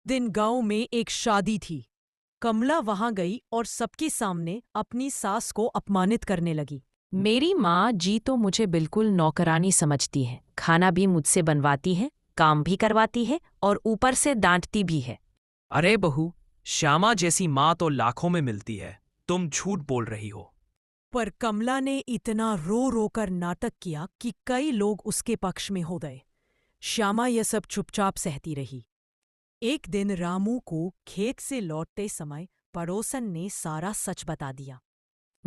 दिन गांव में एक शादी थी। कमला वहां गई और सबके सामने अपनी सास को अपमानित करने लगी। मेरी माँ जी तो मुझे बिल्कुल नौकरानी समझती है। खाना भी मुझसे बनवाती है, काम भी करवाती है और ऊपर से डांटती भी है। अरे बहू, श्यामा जैसी माँ तो लाखों में मिलती है। तुम झूठ बोल रही हो। पर कमला ने इतना रो रो कर नाटक किया कि कई लोग उसके पक्ष में हो गए। श्यामा यह सब चुपचाप सहती रही। एक दिन रामू को खेत से लौटते समय पड़ोसन ने सारा सच बता दिया।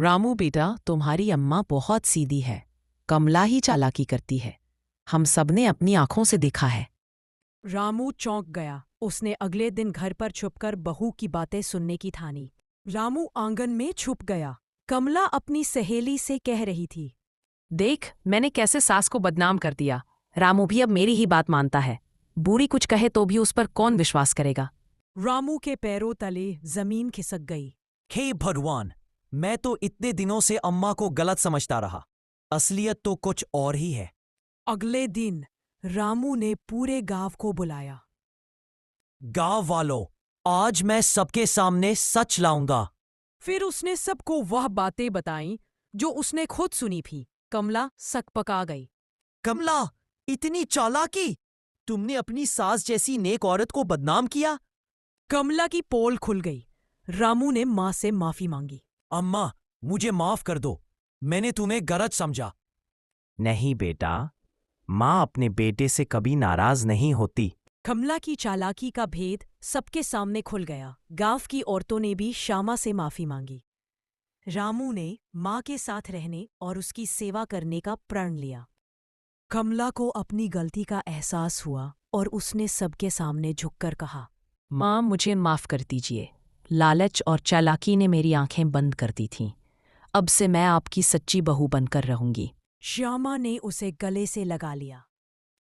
रामू बेटा, तुम्हारी अम्मा बहुत सीधी है। कमला ही चालाकी करती है। हम सबने अपनी आंखों से देखा है। रामू चौंक गया। उसने अगले दिन घर पर छुपकर बहू की बातें सुनने की ठानी। रामू आंगन में छुप गया। कमला अपनी सहेली से कह रही थी, देख, मैंने कैसे सास को बदनाम कर दिया। रामू भी अब मेरी ही बात मानता है। बूढ़ी कुछ कहे तो भी उस पर कौन विश्वास करेगा। रामू के पैरों तले जमीन खिसक गई। हे भगवान, मैं तो इतने दिनों से अम्मा को गलत समझता रहा। असलियत तो कुछ और ही है। अगले दिन रामू ने पूरे गांव को बुलाया। गांव वालों, आज मैं सबके सामने सच लाऊंगा। फिर उसने सबको वह बातें बताईं जो उसने खुद सुनी थी। कमला सकपका गई। कमला, इतनी चालाकी! तुमने अपनी सास जैसी नेक औरत को बदनाम किया। कमला की पोल खुल गई। रामू ने मां से माफी मांगी। अम्मा, मुझे माफ कर दो। मैंने तुम्हें गलत समझा। नहीं बेटा, माँ अपने बेटे से कभी नाराज नहीं होती। कमला की चालाकी का भेद सबके सामने खुल गया। गांव की औरतों ने भी श्यामा से माफी मांगी। रामू ने मां के साथ रहने और उसकी सेवा करने का प्रण लिया। कमला को अपनी गलती का एहसास हुआ और उसने सबके सामने झुककर कहा, माँ, मुझे माफ कर दीजिए। लालच और चालाकी ने मेरी आंखें बंद कर दी थीं। अब से मैं आपकी सच्ची बहू बनकर रहूंगी। श्यामा ने उसे गले से लगा लिया।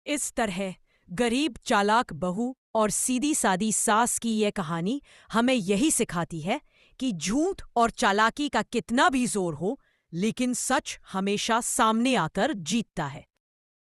इस तरह गरीब चालाक बहू और सीधी सादी सास की यह कहानी हमें यही सिखाती है कि झूठ और चालाकी का कितना भी जोर हो, लेकिन सच हमेशा सामने आकर जीतता है।